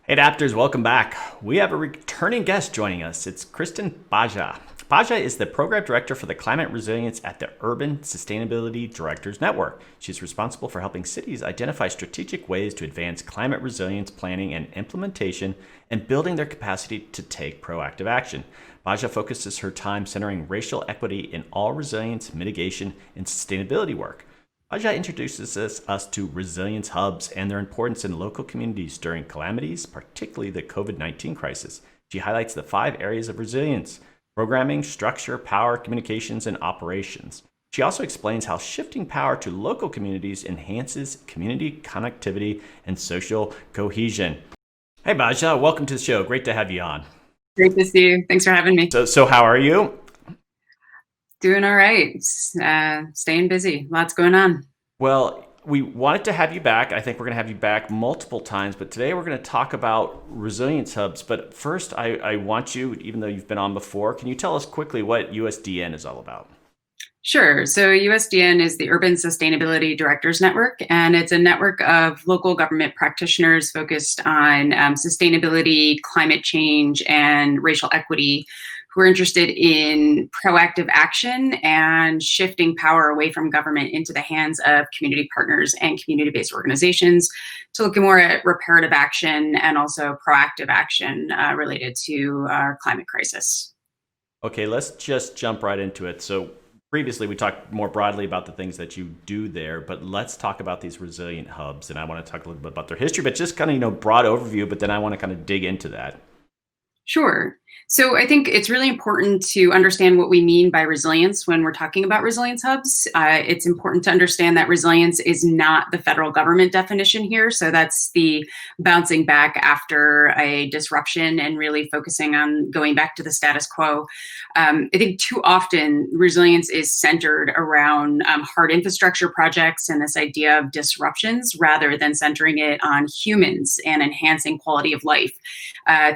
Hey, Adapters, welcome back. We have a returning guest joining us. It's Kristin Baja. Baja is the Program Director for the Climate Resilience at the Urban Sustainability Directors Network. She's responsible for helping cities identify strategic ways to advance climate resilience planning and implementation and building their capacity to take proactive action. Baja focuses her time centering racial equity in all resilience, mitigation, and sustainability work. Baja introduces us to resilience hubs and their importance in local communities during calamities, particularly the COVID-19 crisis. She highlights the 5 areas of resilience: programming, structure, power, communications, and operations. She also explains how shifting power to local communities enhances community connectivity and social cohesion. Hey, Baja, welcome to the show. Great to have you on. Great to see you. Thanks for having me. So how are you? Doing all right. Staying busy. Lots going on. Well, we wanted to have you back. I think we're going to have you back multiple times, but today we're going to talk about resilience hubs. But first, I want you, even though you've been on before, can you tell us quickly what USDN is all about? Sure. So USDN is the Urban Sustainability Directors Network, and it's a network of local government practitioners focused on sustainability, climate change, and racial equity who are interested in proactive action and shifting power away from government into the hands of community partners and community-based organizations to look more at reparative action and also proactive action related to our climate crisis. Okay, let's just jump right into it. So previously we talked more broadly about the things that you do there, but let's talk about these resilient hubs. And I want to talk a little bit about their history, but just kind of, broad overview, but then I want to kind of dig into that. Sure. So I think it's really important to understand what we mean by resilience when we're talking about resilience hubs. It's important to understand that resilience is not the federal government definition here. So that's the bouncing back after a disruption and really focusing on going back to the status quo. I think too often resilience is centered around hard infrastructure projects and this idea of disruptions rather than centering it on humans and enhancing quality of life.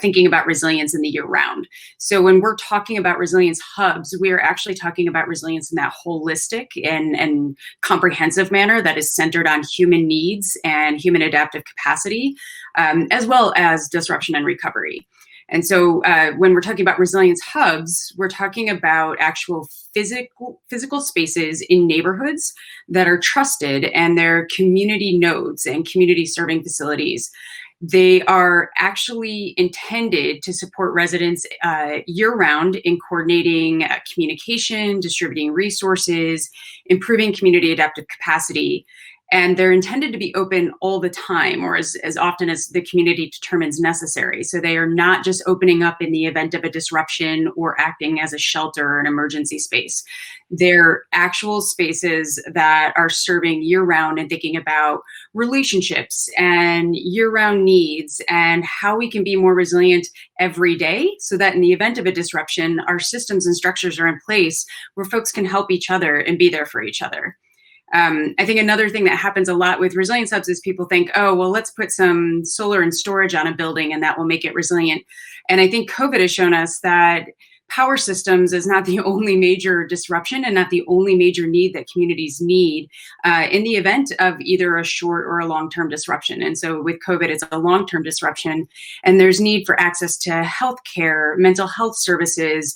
Thinking about resilience in the year round. So when we're talking about resilience hubs, we are actually talking about resilience in that holistic and comprehensive manner that is centered on human needs and human adaptive capacity, as well as disruption and recovery. And so when we're talking about resilience hubs, we're talking about actual physical spaces in neighborhoods that are trusted, and they're community nodes and community serving facilities. They are actually intended to support residents year-round in coordinating communication, distributing resources, improving community adaptive capacity. And they're intended to be open all the time, or as often as the community determines necessary. So they are not just opening up in the event of a disruption or acting as a shelter or an emergency space. They're actual spaces that are serving year-round and thinking about relationships and year-round needs and how we can be more resilient every day so that in the event of a disruption, our systems and structures are in place where folks can help each other and be there for each other. I think another thing that happens a lot with resilience hubs is people think, oh, well, let's put some solar and storage on a building and that will make it resilient. And I think COVID has shown us that power systems is not the only major disruption and not the only major need that communities need in the event of either a short or a long-term disruption. And so with COVID, it's a long-term disruption, and there's need for access to healthcare, mental health services,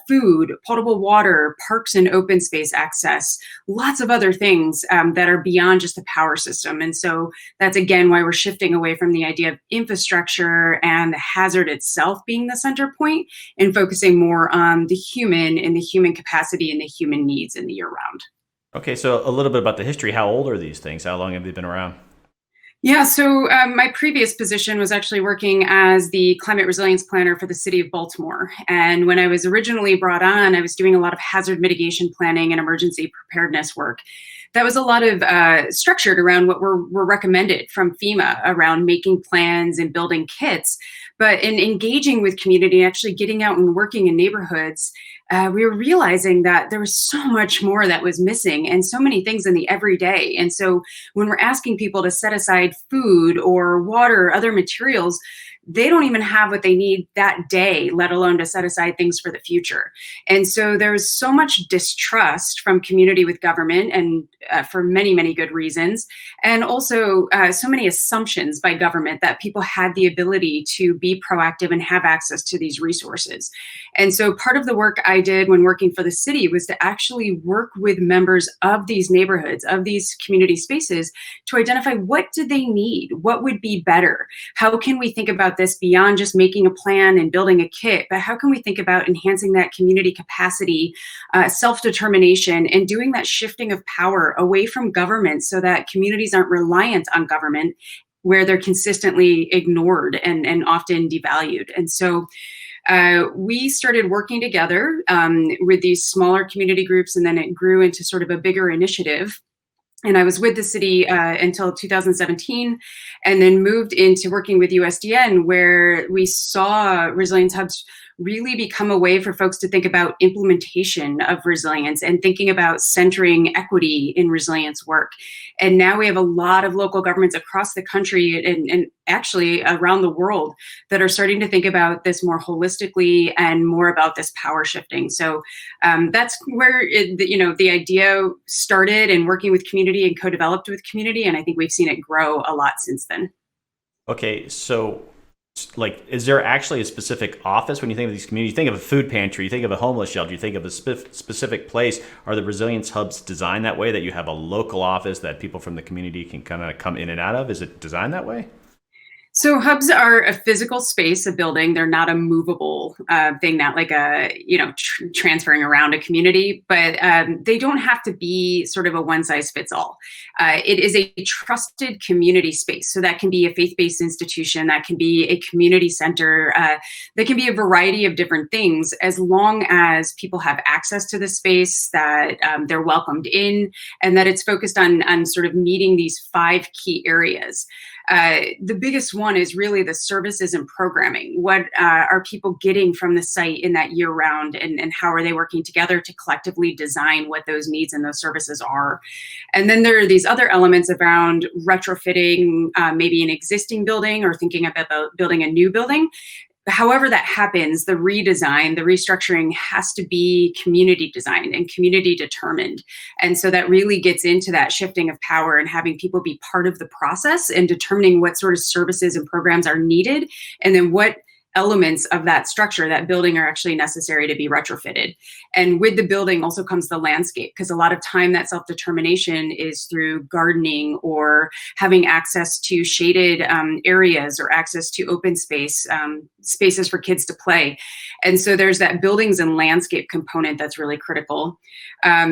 food, potable water, parks and open space access, lots of other things that are beyond just the power system. And so that's again why we're shifting away from the idea of infrastructure and the hazard itself being the center point and focusing more on the human and the human capacity and the human needs in the year round. Okay, so a little bit about the history. How old are these things? How long have they been around? Yeah, so my previous position was actually working as the climate resilience planner for the city of Baltimore. And when I was originally brought on, I was doing a lot of hazard mitigation planning and emergency preparedness work. That was a lot of structured around what were recommended from FEMA around making plans and building kits. But in engaging with community, actually getting out and working in neighborhoods, we were realizing that there was so much more that was missing and so many things in the everyday. And so when we're asking people to set aside food or water or other materials, they don't even have what they need that day, let alone to set aside things for the future. And so there's so much distrust from community with government and for many, many good reasons. And also so many assumptions by government that people had the ability to be proactive and have access to these resources. And so part of the work I did when working for the city was to actually work with members of these neighborhoods, of these community spaces, to identify what do they need, what would be better, how can we think about this beyond just making a plan and building a kit, but how can we think about enhancing that community capacity, self-determination, and doing that shifting of power away from government so that communities aren't reliant on government, where they're consistently ignored and often devalued. And so we started working together with these smaller community groups, and then it grew into sort of a bigger initiative. And I was with the city until 2017, and then moved into working with USDN, where we saw resilience hubs really become a way for folks to think about implementation of resilience and thinking about centering equity in resilience work. And now we have a lot of local governments across the country and actually around the world that are starting to think about this more holistically and more about this power shifting. So that's where the idea started, and working with community and co-developed with community. And I think we've seen it grow a lot since then. Okay, so like, is there actually a specific office when you think of these communities? You think of a food pantry, you think of a homeless shelter, you think of a specific place. Are the resilience hubs designed that way, that you have a local office that people from the community can kind of come in and out of? Is it designed that way? So hubs are a physical space, a building. They're not a movable thing, not like transferring around a community, but they don't have to be sort of a one size fits all. It is a trusted community space. So that can be a faith-based institution, that can be a community center, that can be a variety of different things, as long as people have access to the space, that they're welcomed in, and that it's focused on sort of meeting these 5 key areas. The biggest one is really the services and programming. What are people getting from the site in that year round, and how are they working together to collectively design what those needs and those services are? And then there are these other elements around retrofitting maybe an existing building, or thinking about building a new building. However that happens, the redesign, the restructuring has to be community designed and community determined. And so that really gets into that shifting of power and having people be part of the process and determining what sort of services and programs are needed, and then what elements of that structure, that building, are actually necessary to be retrofitted. And with the building also comes the landscape, because a lot of time that self-determination is through gardening or having access to shaded areas, or access to open space, spaces for kids to play. And so there's that buildings and landscape component that's really critical.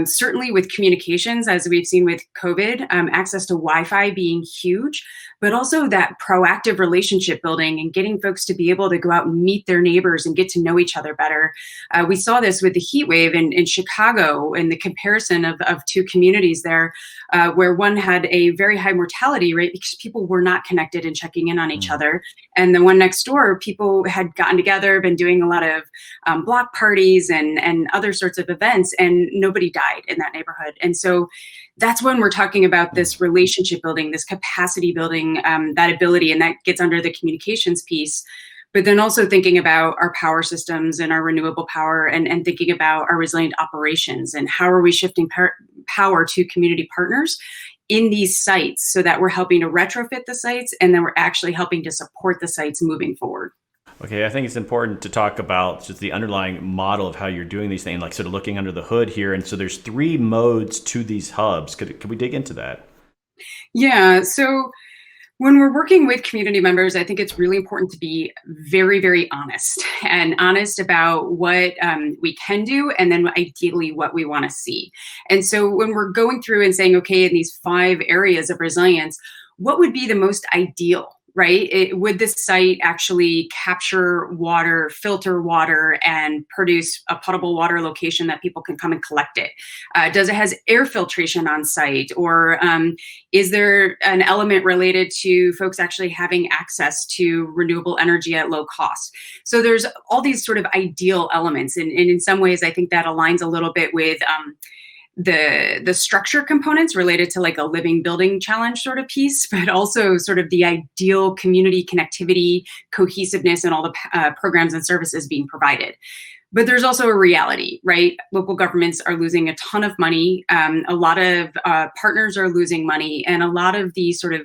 Certainly with communications, as we've seen with COVID, access to Wi-Fi being huge, but also that proactive relationship building and getting folks to be able to go out and meet their neighbors and get to know each other better. We saw this with the heat wave in Chicago, and the comparison of 2 communities there, where one had a very high mortality rate because people were not connected and checking in on each other. And the one next door, people had gotten together, been doing a lot of block parties and other sorts of events, and nobody died in that neighborhood. And so that's when we're talking about this relationship building, this capacity building, that ability, and that gets under the communications piece. But then also thinking about our power systems and our renewable power, and thinking about our resilient operations, and how are we shifting power to community partners in these sites, so that we're helping to retrofit the sites, and then we're actually helping to support the sites moving forward. Okay, I think it's important to talk about just the underlying model of how you're doing these things, like sort of looking under the hood here. And so there's 3 modes to these hubs. Could we dig into that? Yeah, so when we're working with community members, I think it's really important to be very, very honest about what we can do, and then ideally what we want to see. And so when we're going through and saying, okay, in these 5 areas of resilience, what would be the most ideal? Right? Would this site actually capture water, filter water, and produce a potable water location that people can come and collect it? Does it has air filtration on site? Or is there an element related to folks actually having access to renewable energy at low cost? So there's all these sort of ideal elements. And in some ways, I think that aligns a little bit with the structure components related to like a living building challenge sort of piece, but also sort of the ideal community connectivity, cohesiveness, and all the programs and services being provided. But there's also a reality, right? Local governments are losing a ton of money. A lot of partners are losing money, and a lot of the sort of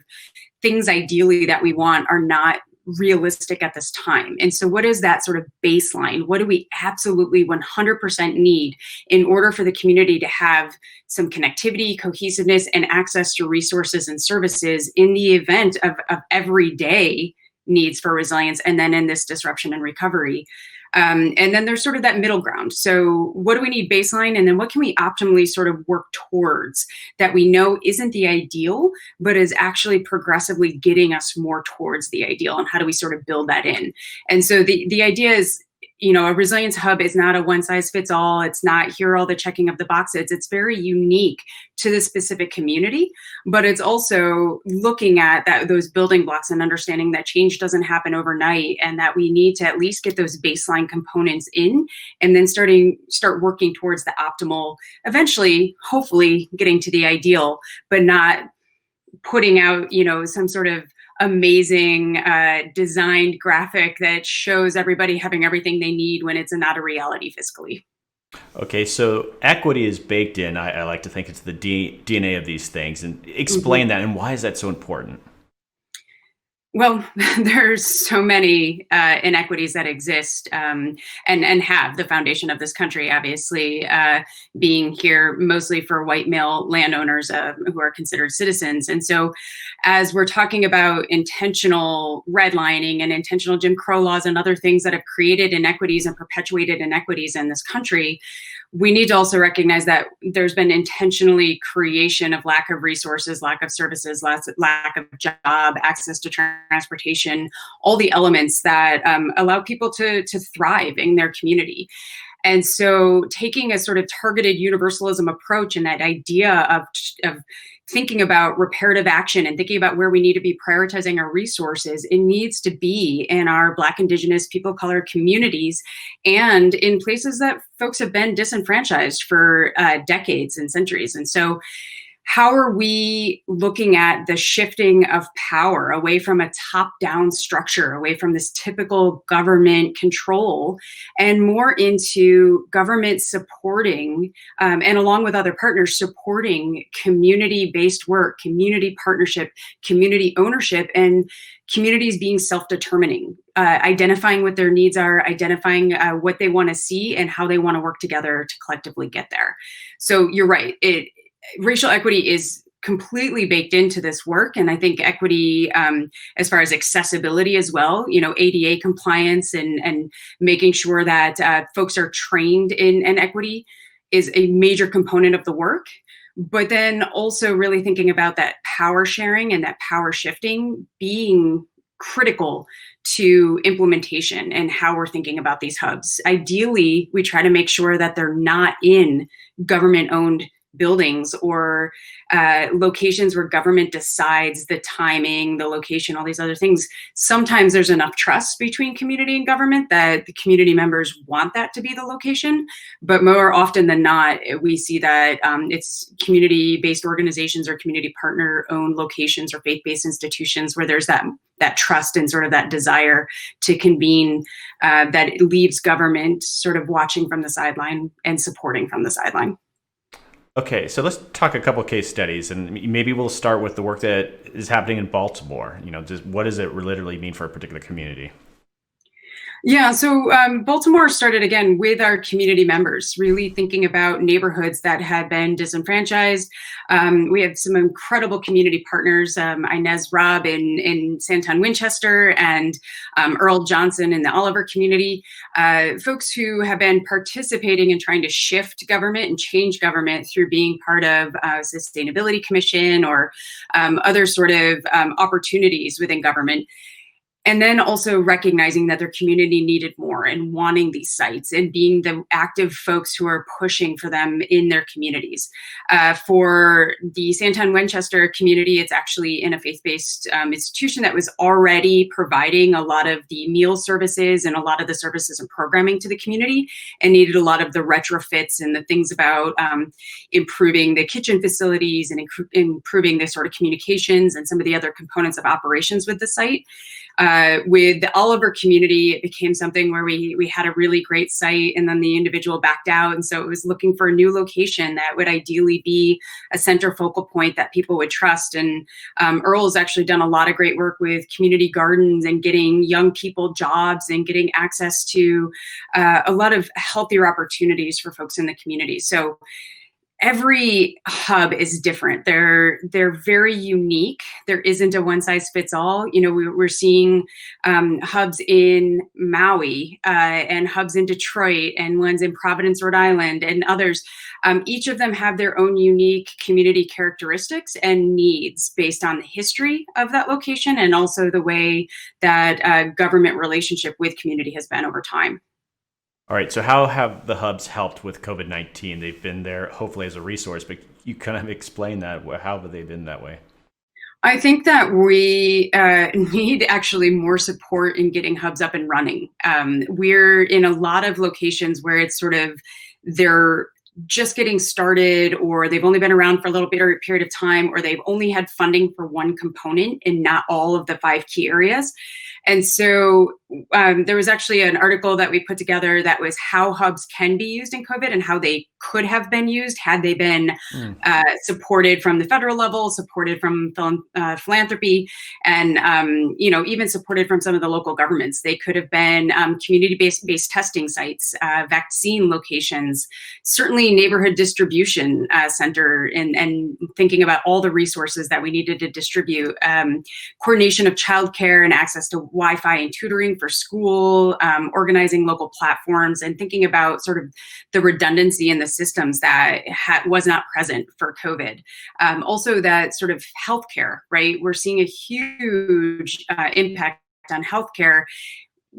things ideally that we want are not realistic at this time. And so what is that sort of baseline? What do we absolutely 100% need in order for the community to have some connectivity, cohesiveness, and access to resources and services in the event of everyday needs for resilience, and then in this disruption and recovery? And then there's sort of that middle ground. So what do we need baseline? And then what can we optimally sort of work towards that we know isn't the ideal, but is actually progressively getting us more towards the ideal? And how do we sort of build that in? And so the idea is, a resilience hub is not a one size fits all. It's not here all the checking of the boxes. It's very unique to the specific community, but it's also looking at those building blocks and understanding that change doesn't happen overnight, and that we need to at least get those baseline components in, and then start working towards the optimal, eventually, hopefully getting to the ideal, but not putting out, some sort of amazing designed graphic that shows everybody having everything they need when it's not a reality fiscally. Okay, so equity is baked in. I like to think it's the DNA of these things. And explain that, and why is that so important? Well, there's so many inequities that exist and have the foundation of this country, obviously, being here mostly for white male landowners who are considered citizens. And so as we're talking about intentional redlining and intentional Jim Crow laws and other things that have created inequities and perpetuated inequities in this country, we need to also recognize that there's been intentionally creation of lack of resources, lack of services, lack of job, access to transportation, all the elements that allow people to thrive in their community. And so taking a sort of targeted universalism approach and that idea of thinking about reparative action and thinking about where we need to be prioritizing our resources, it needs to be in our Black, Indigenous, people of color communities and in places that folks have been disenfranchised for decades and centuries. And so how are we looking at the shifting of power away from a top-down structure, away from this typical government control, and more into government supporting, and along with other partners, supporting community-based work, community partnership, community ownership, and communities being self-determining, identifying what their needs are, identifying what they want to see and how they want to work together to collectively get there. So you're right. Racial equity is completely baked into this work. And I think equity, as far as accessibility as well, ADA compliance and making sure that folks are trained in equity is a major component of the work. But then also really thinking about that power sharing and that power shifting being critical to implementation and how we're thinking about these hubs. Ideally, we try to make sure that they're not in government-owned buildings or locations where government decides the timing, the location, all these other things. Sometimes there's enough trust between community and government that the community members want that to be the location. But more often than not, we see that it's community-based organizations or community partner-owned locations or faith-based institutions where there's that trust and sort of that desire to convene that leaves government sort of watching from the sideline and supporting from the sideline. Okay, so let's talk a couple case studies, and maybe we'll start with the work that is happening in Baltimore. Just what does it literally mean for a particular community? Yeah, so Baltimore started again with our community members, really thinking about neighborhoods that had been disenfranchised. We have some incredible community partners, Inez Robb in Santon Winchester and Earl Johnson in the Oliver community, folks who have been participating in trying to shift government and change government through being part of Sustainability Commission or other sort of opportunities within government. And then also recognizing that their community needed more and wanting these sites and being the active folks who are pushing for them in their communities. For the Santon Winchester community, it's actually in a faith-based institution that was already providing a lot of the meal services and a lot of the services and programming to the community and needed a lot of the retrofits and the things about improving the kitchen facilities and improving the sort of communications and some of the other components of operations with the site. with the Oliver community, it became something where we had a really great site, and then the individual backed out. And so it was looking for a new location that would ideally be a center focal point that people would trust. And Earl's actually done a lot of great work with community gardens and getting young people jobs and getting access to a lot of healthier opportunities for folks in the community. So every hub is different. They're very unique. There isn't a one size fits all. We're seeing hubs in Maui and hubs in Detroit and ones in Providence, Rhode Island, and others. Each of them have their own unique community characteristics and needs based on the history of that location and also the way that government relationship with community has been over time. All right, so how have the hubs helped with COVID-19? They've been there hopefully as a resource, but you kind of explain that. How have they been that way? I think that we need actually more support in getting hubs up and running. We're in a lot of locations where it's sort of they're just getting started, or they've only been around for a little bit or a period of time, or they've only had funding for one component and not all of the 5 key areas. And so there was actually an article that we put together that was how hubs can be used in COVID and how they could have been used had they been supported from the federal level, supported from philanthropy, and even supported from some of the local governments. They could have been community-based testing sites, vaccine locations, certainly neighborhood distribution center, and thinking about all the resources that we needed to distribute, coordination of childcare and access to Wi-Fi and tutoring for school, organizing local platforms, and thinking about sort of the redundancy in the systems that was not present for COVID. Also that sort of healthcare, right? We're seeing a huge impact on healthcare.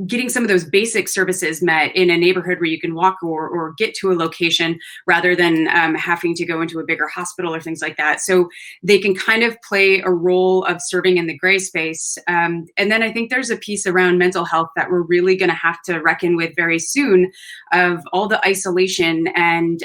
Getting some of those basic services met in a neighborhood where you can walk or get to a location rather than having to go into a bigger hospital or things like that. So they can kind of play a role of serving in the gray space. And then I think there's a piece around mental health that we're really going to have to reckon with very soon, of all the isolation and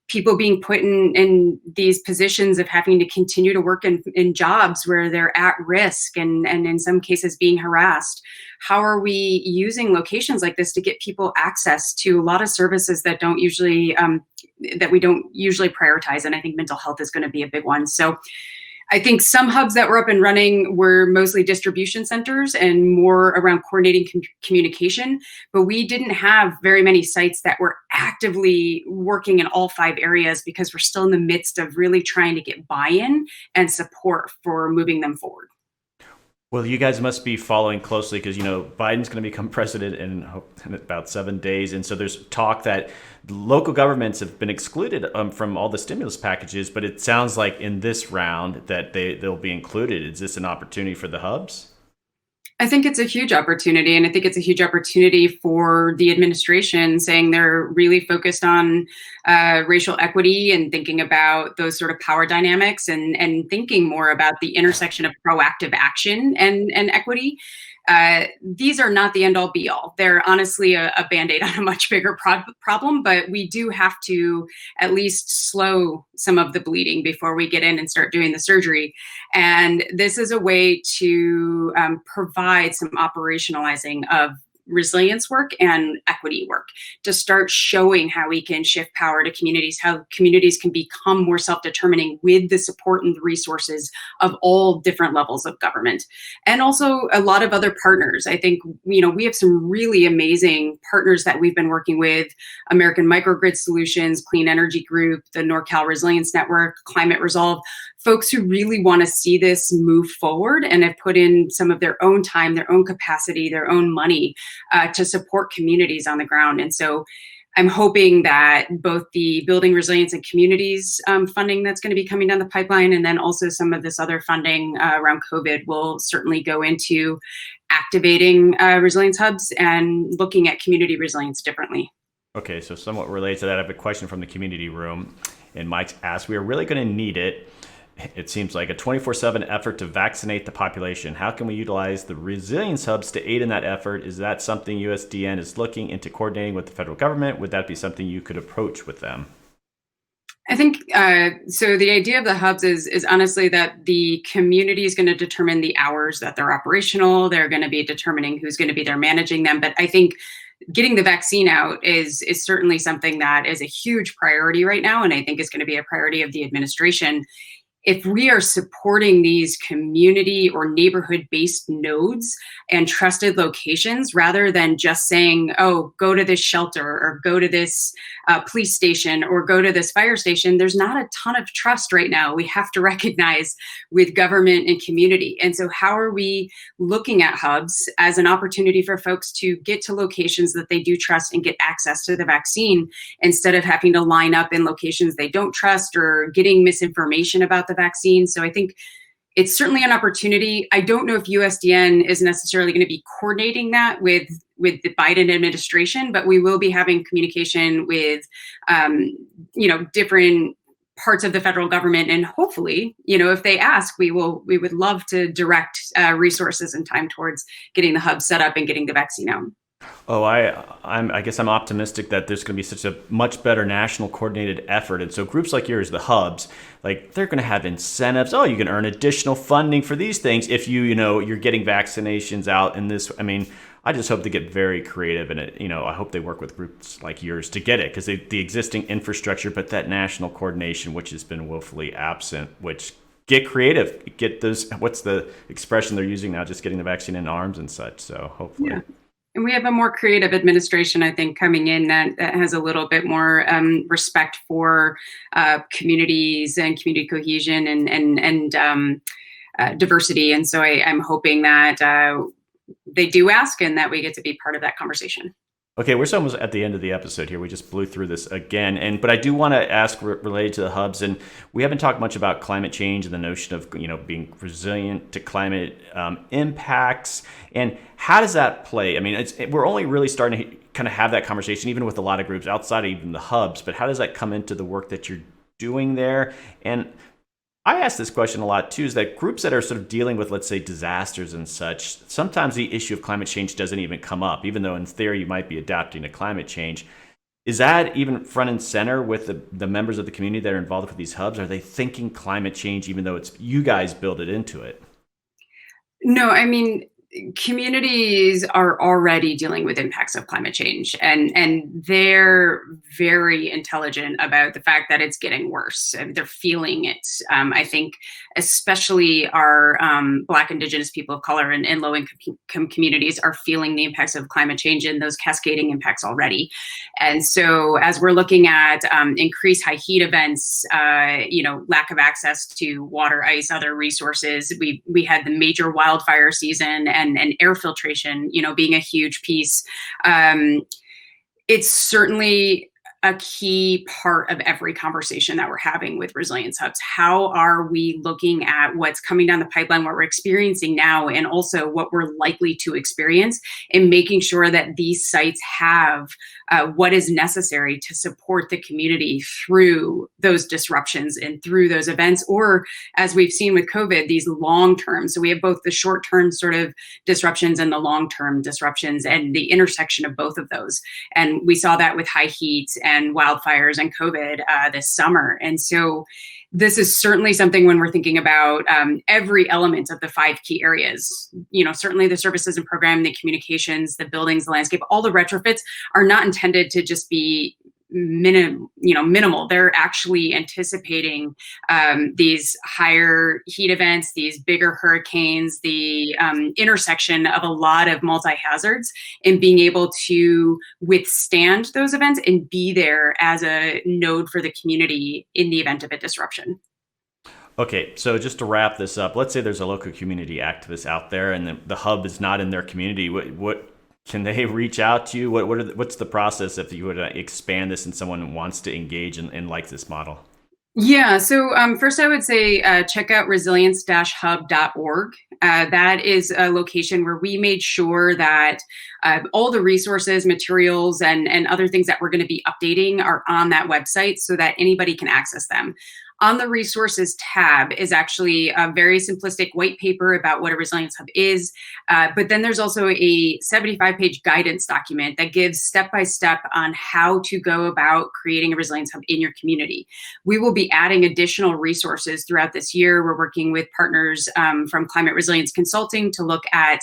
people being put in these positions of having to continue to work in jobs where they're at risk and in some cases being harassed. How are we using locations like this to get people access to a lot of services that we don't usually prioritize? And I think mental health is going to be a big one. So I think some hubs that were up and running were mostly distribution centers and more around coordinating communication, but we didn't have very many sites that were actively working in all 5 areas because we're still in the midst of really trying to get buy-in and support for moving them forward. Well, you guys must be following closely because, Biden's going to become president in about 7 days. And so there's talk that local governments have been excluded from all the stimulus packages. But it sounds like in this round that they'll be included. Is this an opportunity for the hubs? I think it's a huge opportunity, and I think it's a huge opportunity for the administration saying they're really focused on racial equity and thinking about those sort of power dynamics and thinking more about the intersection of proactive action and equity. These are not the end all be all. They're honestly a Band-Aid on a much bigger problem, but we do have to at least slow some of the bleeding before we get in and start doing the surgery. And this is a way to provide some operationalizing of resilience work and equity work to start showing how we can shift power to communities, how communities can become more self-determining with the support and the resources of all different levels of government. And also a lot of other partners. I think, we have some really amazing partners that we've been working with: American Microgrid Solutions, Clean Energy Group, the NorCal Resilience Network, Climate Resolve, folks who really want to see this move forward and have put in some of their own time, their own capacity, their own money to support communities on the ground. And so I'm hoping that both the Building Resilience and Communities funding that's going to be coming down the pipeline, and then also some of this other funding around COVID, will certainly go into activating resilience hubs and looking at community resilience differently. Okay, so somewhat related to that, I have a question from the community room. And Mike asked, we are really going to need it. It seems like a 24/7 effort to vaccinate the population. How can we utilize the resilience hubs to aid in that effort? Is that something USDN is looking into coordinating with the federal government? Would that be something you could approach with them? I think so. The idea of the hubs is honestly that the community is going to determine the hours that they're operational. They're going to be determining who's going to be there managing them. But I think getting the vaccine out is certainly something that is a huge priority right now, and I think is going to be a priority of the administration. If we are supporting these community or neighborhood based nodes and trusted locations rather than just saying, oh, go to this shelter or go to this police station or go to this fire station, there's not a ton of trust right now. We have to recognize with government and community. And so, how are we looking at hubs as an opportunity for folks to get to locations that they do trust and get access to the vaccine instead of having to line up in locations they don't trust or getting misinformation about the vaccine? So I think it's certainly an opportunity. I don't know if USDN is necessarily going to be coordinating that with the Biden administration, but we will be having communication with, different parts of the federal government, and hopefully, if they ask, we would love to direct resources and time towards getting the hub set up and getting the vaccine out. Oh, I guess I'm optimistic that there's going to be such a much better national coordinated effort. And so groups like yours, the hubs, like they're going to have incentives. Oh, you can earn additional funding for these things if you're getting vaccinations out in this. I mean, I just hope they get very creative in it. I hope they work with groups like yours to get it, because the existing infrastructure, but that national coordination, which has been woefully absent, which get creative, get those, what's the expression they're using now, just getting the vaccine in arms and such. So hopefully. Yeah. And we have a more creative administration, I think, coming in that has a little bit more respect for communities and community cohesion and diversity. And so I'm hoping that they do ask and that we get to be part of that conversation. Okay, we're almost at the end of the episode here. We just blew through this again, but I do want to ask related to the hubs, and we haven't talked much about climate change and the notion of being resilient to climate impacts, and how does that play? I mean, we're only really starting to kind of have that conversation, even with a lot of groups outside of even the hubs. But how does that come into the work that you're doing there? And I ask this question a lot too, is that groups that are sort of dealing with, let's say, disasters and such, sometimes the issue of climate change doesn't even come up, even though in theory you might be adapting to climate change. Is that even front and center with the members of the community that are involved with these hubs? Are they thinking climate change, even though it's you guys build it into it? No, I mean, communities are already dealing with impacts of climate change, and they're very intelligent about the fact that it's getting worse. And they're feeling it. I think especially our Black, Indigenous, people of color, and low-income communities are feeling the impacts of climate change and those cascading impacts already. And so as we're looking at increased high heat events, lack of access to water, ice, other resources, we had the major wildfire season and air filtration, being a huge piece. It's certainly a key part of every conversation that we're having with resilience hubs. How are we looking at what's coming down the pipeline, what we're experiencing now, and also what we're likely to experience, and making sure that these sites have what is necessary to support the community through those disruptions and through those events, or as we've seen with COVID, these long-term. So we have both the short-term sort of disruptions and the long-term disruptions, and the intersection of both of those. And we saw that with high heat and wildfires and COVID this summer. And so this is certainly something when we're thinking about every element of the 5 key areas, certainly the services and program, the communications, the buildings, the landscape, all the retrofits are not intended to just be minimal. They're actually anticipating these higher heat events, these bigger hurricanes, the intersection of a lot of multi-hazards, and being able to withstand those events and be there as a node for the community in the event of a disruption. Okay, so just to wrap this up, let's say there's a local community activist out there and the hub is not in their community. What can they reach out to you? What's the process if you would expand this and someone wants to engage and like this model? Yeah, so first I would say check out resilience-hub.org. That is a location where we made sure that all the resources, materials, and other things that we're going to be updating are on that website so that anybody can access them. On the resources tab is actually a very simplistic white paper about what a resilience hub is. But then there's also a 75-page guidance document that gives step-by-step on how to go about creating a resilience hub in your community. We will be adding additional resources throughout this year. We're working with partners from Climate Resilience Consulting to look at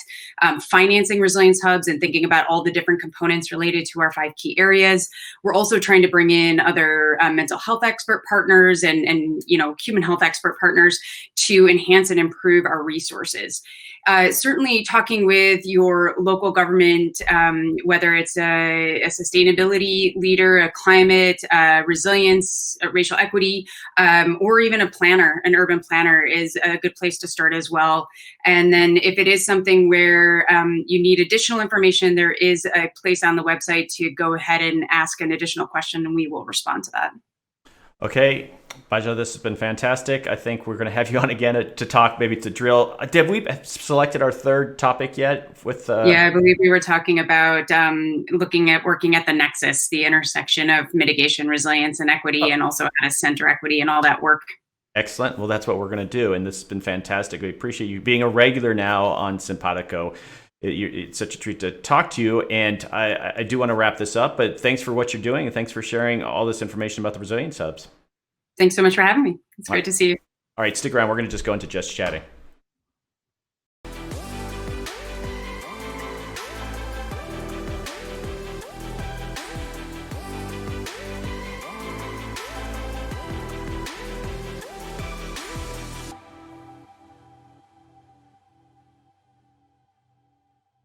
financing resilience hubs and thinking about all the different components related to our 5 key areas. We're also trying to bring in other mental health expert partners and human health expert partners to enhance and improve our resources. Certainly talking with your local government, whether it's a sustainability leader, a climate, resilience, racial equity, or even a planner, an urban planner is a good place to start as well. And then if it is something where you need additional information, there is a place on the website to go ahead and ask an additional question, and we will respond to that. Okay, Baja, this has been fantastic. I think we're going to have you on again to talk, maybe to drill. Did we selected our third topic yet? Yeah, I believe we were talking about looking at working at the nexus, the intersection of mitigation, resilience, and equity, and also how to center equity and all that work. Excellent. Well, that's what we're going to do, and this has been fantastic. We appreciate you being a regular now on Simpatico. It's such a treat to talk to you, and I do want to wrap this up, but thanks for what you're doing, and thanks for sharing all this information about the resilience hubs. Thanks so much for having me. It's great to see you. All right, stick around. We're going to just go into Just Chatting.